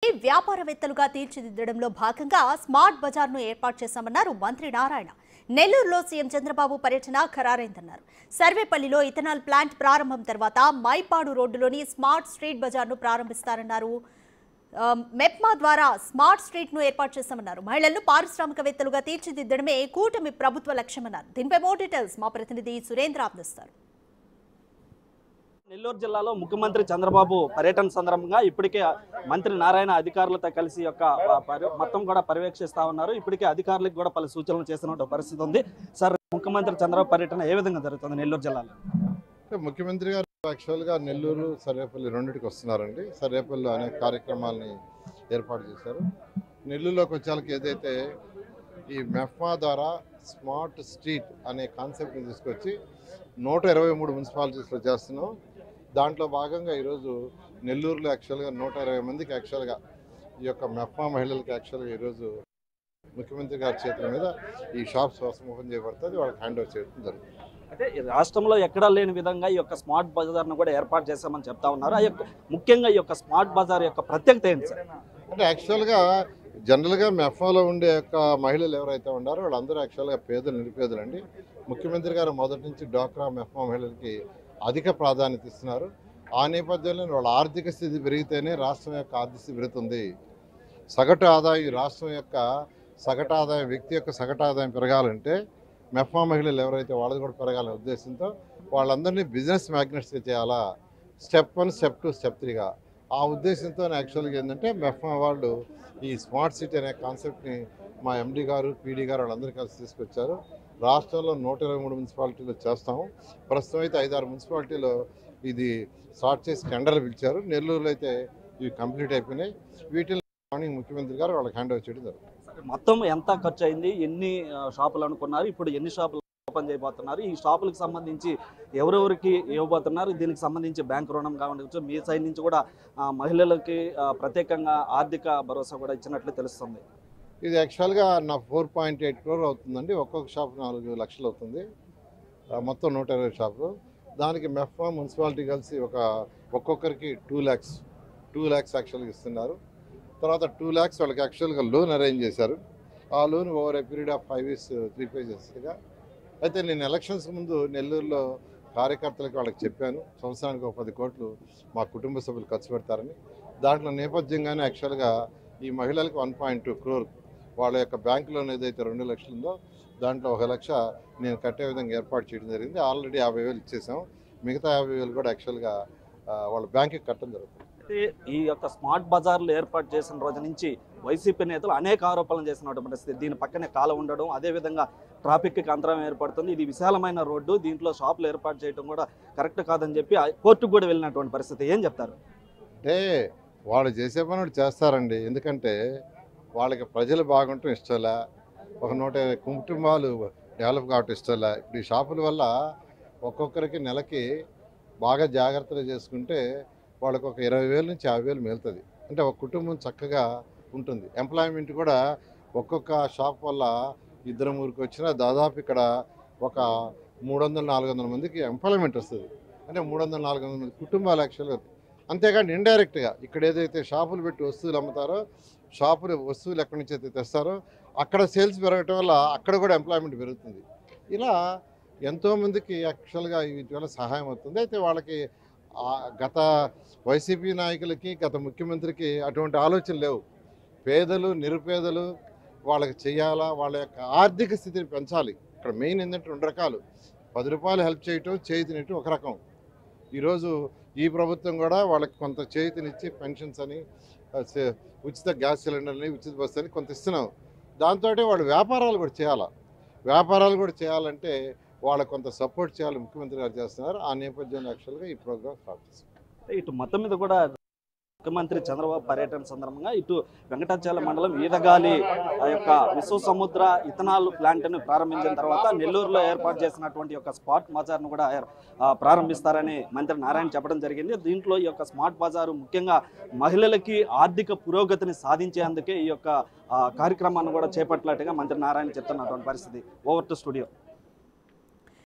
వ్యాపారవేత్తలుగా తీర్చిదిద్దడంలో భాగంగా స్మార్ట్ బజార్ను ఏర్పాటు చేశామన్నారు మంత్రి నారాయణ. నెల్లూరులో సీఎం చంద్రబాబు పర్యటన ఖరారైందన్నారు. సర్వేపల్లిలో ఇథనాల్ ప్లాంట్ ప్రారంభం తర్వాత మైపాడు రోడ్డులోని స్మార్ట్ స్ట్రీట్ బజార్ను ప్రారంభిస్తారన్నారు. మెప్మా ద్వారా స్మార్ట్ స్ట్రీట్ ను ఏర్పాటు చేశామన్నారు. మహిళలను పారిశ్రామికవేత్తలుగా తీర్చిదిద్దడమే కూటమి ప్రభుత్వ లక్ష్యమన్నారు. దీనిపై మోర్ డీటెయిల్స్ మా ప్రతినిధి సురేంద్ర అందిస్తారు. నెల్లూరు జిల్లాలో ముఖ్యమంత్రి చంద్రబాబు పర్యటన సందర్భంగా ఇప్పటికే మంత్రి నారాయణ అధికారులతో కలిసి మొత్తం కూడా పర్యవేక్షిస్తా ఉన్నారు. ఇప్పటికే అధికారులకు కూడా పలు సూచనలు చేస్తున్న పరిస్థితి ఉంది. సార్, ముఖ్యమంత్రి చంద్రబాబు పర్యటన ఏ విధంగా జరుగుతుంది నెల్లూరు జిల్లాలో? ముఖ్యమంత్రి గారు యాక్చువల్గా నెల్లూరు సర్వేపల్లి రెండింటికి వస్తున్నారండి. సర్వేపల్లిలో అనేక కార్యక్రమాలని ఏర్పాటు చేశారు. నెల్లూరులోకి వచ్చేకి ఏదైతే ఈ మెఫ్మా ద్వారా స్మార్ట్ స్ట్రీట్ అనే కాన్సెప్ట్ని తీసుకొచ్చి 123 మున్సిపాలిటీస్లో చేస్తున్నాం. దాంట్లో భాగంగా ఈరోజు నెల్లూరులో యాక్చువల్గా 120 మందికి యాక్చువల్గా ఈ యొక్క మెఫ్మా మహిళలకు యాక్చువల్గా ఈరోజు ముఖ్యమంత్రి గారి చేతుల మీద ఈ షాప్స్ ఓపెన్ చేయబడుతుంది. వాళ్ళకి హ్యాండ్ ఓవర్ చేయడం జరుగుతుంది. అంటే రాష్ట్రంలో ఎక్కడా లేని విధంగా ఈ యొక్క స్మార్ట్ బజార్ను కూడా ఏర్పాటు చేశామని చెప్తా ఉన్నారు. ముఖ్యంగా ఈ యొక్క స్మార్ట్ బజార్ యొక్క ప్రత్యేకత ఏంటి సార్? అంటే యాక్చువల్గా జనరల్గా మెఫ్మాలో ఉండే యొక్క మహిళలు ఎవరైతే ఉన్నారో వాళ్ళందరూ యాక్చువల్గా పేదలు, నిరుపేదలు అండి. ముఖ్యమంత్రి గారు మొదటి నుంచి డ్వాక్రా మెఫ్మా మహిళలకి అధిక ప్రాధాన్యత ఇస్తున్నారు. ఆ నేపథ్యంలో వాళ్ళ ఆర్థిక స్థితి పెరిగితేనే రాష్ట్రం యొక్క ఆర్థిక స్థితి పెరుగుతుంది. సగటు ఆదాయం, రాష్ట్రం యొక్క సగటు ఆదాయం, వ్యక్తి యొక్క సగటు ఆదాయం పెరగాలంటే మెఫ్మా మహిళలు ఎవరైతే వాళ్ళది కూడా పెరగాలనే ఉద్దేశంతో వాళ్ళందరినీ బిజినెస్ మ్యాగ్నెట్స్గా చేయాలా, స్టెప్ 1, స్టెప్ 2, స్టెప్ 3గా. ఆ ఉద్దేశంతో యాక్చువల్గా ఏంటంటే మెఫ్మా వాళ్ళు ఈ స్మార్ట్ సిటీ అనే కాన్సెప్ట్ని మా ఎండి గారు, పీడీ గారు వాళ్ళందరూ కలిసి తీసుకొచ్చారు. రాష్ట్రంలో 123 మున్సిపాలిటీలో చేస్తాము. ప్రస్తుతం అయితే 5-6 మున్సిపాలిటీలో ఇది స్టార్ట్ చేసి టెండర్లు పిలిచారు. నెల్లూరులో అయితే ఇవి కంప్లీట్ అయిపోయినాయి. వీటిని మార్నింగ్ ముఖ్యమంత్రి గారు వాళ్ళకి హ్యాండ్ ఓవర్ చేయడం జరుగుతుంది. మొత్తం ఎంత ఖర్చు అయింది, ఎన్ని షాపులు అనుకున్నారు, ఇప్పుడు ఎన్ని షాపులు ఓపెన్ చేయబోతున్నారు, ఈ షాపులకు సంబంధించి ఎవరెవరికి ఇవ్వబోతున్నారు, దీనికి సంబంధించి బ్యాంక్ రుణం కావచ్చు, మీ సైడ్ నుంచి కూడా మహిళలకి ప్రత్యేకంగా ఆర్థిక భరోసా కూడా ఇచ్చినట్లు తెలుస్తుంది. ఇది యాక్చువల్గా నా 4.8 crore అవుతుందండి. ఒక్కొక్క షాప్ 4 లక్షలు అవుతుంది. మొత్తం 120 షాపులు. దానికి మెఫ్మా మున్సిపాలిటీ కలిసి ఒక్కొక్కరికి 2 lakhs యాక్చువల్గా ఇస్తున్నారు. తర్వాత 2 lakhs వాళ్ళకి యాక్చువల్గా లోన్ అరేంజ్ చేశారు. ఆ loan over a period of 5 years 3 phases. అయితే నేను ఎలక్షన్స్ ముందు నెల్లూరులో కార్యకర్తలకు వాళ్ళకి చెప్పాను, సంవత్సరానికి 10 కోట్లు మా కుటుంబ సభ్యులు ఖర్చు పెడతారని. దాంట్లో నేపథ్యంగానే యాక్చువల్గా ఈ మహిళలకు 1.2 crore వాళ్ళ యొక్క బ్యాంక్ లోన్ ఏదైతే 2 లక్షలు ఉందో దాంట్లో 1 లక్ష నేను కట్టే విధంగా ఏర్పాటు చేయడం జరిగింది. ఆల్రెడీ 50,000 ఇచ్చేసాం. మిగతా 50,000 కూడా యాక్చువల్గా వాళ్ళ బ్యాంక్కి కట్టడం జరుగుతుంది. ఈ యొక్క స్మార్ట్ బజార్లు ఏర్పాటు చేసిన రోజు నుంచి వైసీపీ నేతలు అనేక ఆరోపణలు చేసినటువంటి పరిస్థితి. దీని పక్కనే కాలం ఉండడం, అదేవిధంగా ట్రాఫిక్కి అంతరం ఏర్పడుతుంది, ఇది విశాలమైన రోడ్డు, దీంట్లో షాపులు ఏర్పాటు చేయడం కూడా కరెక్ట్ కాదని చెప్పి కోర్టుకు కూడా వెళ్ళినటువంటి పరిస్థితి. ఏం చెప్తారు? అంటే వాళ్ళు చేసే పనులు చేస్తారండి. ఎందుకంటే వాళ్ళకి ప్రజలు బాగుంటాం ఇష్టంలే, ఒక 150 కుటుంబాలు డెవలప్ కావటం ఇష్టంలే. ఇప్పుడు ఈ షాపుల వల్ల ఒక్కొక్కరికి నెలకి బాగా జాగ్రత్తలు చేసుకుంటే వాళ్ళకు ఒక 20,000 నుంచి 50,000 మిగులుతుంది. అంటే ఒక కుటుంబం చక్కగా ఉంటుంది. ఎంప్లాయ్మెంట్ కూడా ఒక్కొక్క షాప్ వల్ల 2-3 వచ్చినా దాదాపు ఇక్కడ ఒక 300-400 మందికి ఎంప్లాయ్మెంట్ వస్తుంది. అంటే 300-400 మంది కుటుంబాలు యాక్చువల్గా. అంతేకాని ఇండైరెక్ట్గా ఇక్కడ ఏదైతే షాపులు పెట్టి వస్తువులు అమ్ముతారో, వస్తువులు ఎక్కడి నుంచి అయితే తెస్తారో అక్కడ సేల్స్ పెరగటం వల్ల అక్కడ కూడా ఎంప్లాయ్మెంట్ పెరుగుతుంది. ఇలా ఎంతోమందికి యాక్చువల్గా వీటి వల్ల సహాయం అవుతుంది. అయితే వాళ్ళకి గత వైసీపీ నాయకులకి, గత ముఖ్యమంత్రికి అటువంటి ఆలోచన లేవు. పేదలు, నిరుపేదలు వాళ్ళకి చేయాలా, వాళ్ళ యొక్క ఆర్థిక స్థితిని పెంచాలి. ఇక్కడ మెయిన్ ఏంటంటే 2 రకాలు. 10 రూపాయలు హెల్ప్ చేయటం, చేతినివ్వటం ఒక రకం. ఈరోజు ఈ ప్రభుత్వం కూడా వాళ్ళకి కొంత చేతినిచ్చి పెన్షన్స్ అని, ఉచిత గ్యాస్ సిలిండర్ని, ఉచిత బస్సు అని కొంత ఇస్తున్నాం. దాంతో వాళ్ళు వ్యాపారాలు కూడా చేయాలంటే వాళ్ళకు కొంత సపోర్ట్ చేయాలి, ముఖ్యమంత్రి గారు చేస్తున్నారు. ఆ నేపథ్యంలో యాక్చువల్గా ఈ ప్రోగ్రామ్ స్టార్ట్ చేస్తారు. ఇటు మొత్తం మీద కూడా ముఖ్యమంత్రి చంద్రబాబు పర్యటన సందర్భంగా ఇటు వెంకటాచలం మండలం ఈదగాలి యొక్క విశ్వ సముద్ర ఇథనాల్ ప్లాంట్ను ప్రారంభించిన తర్వాత నెల్లూరులో ఏర్పాటు చేసినటువంటి యొక్క స్మార్ట్ బజార్ను కూడా ప్రారంభిస్తారని మంత్రి నారాయణ చెప్పడం జరిగింది. దీంట్లో ఈ యొక్క స్మార్ట్ బజారు ముఖ్యంగా మహిళలకి ఆర్థిక పురోగతిని సాధించేందుకే ఈ యొక్క కార్యక్రమాన్ని కూడా చేపట్టినట్టుగా మంత్రి నారాయణ చెప్తున్నటువంటి పరిస్థితి. Over to studio.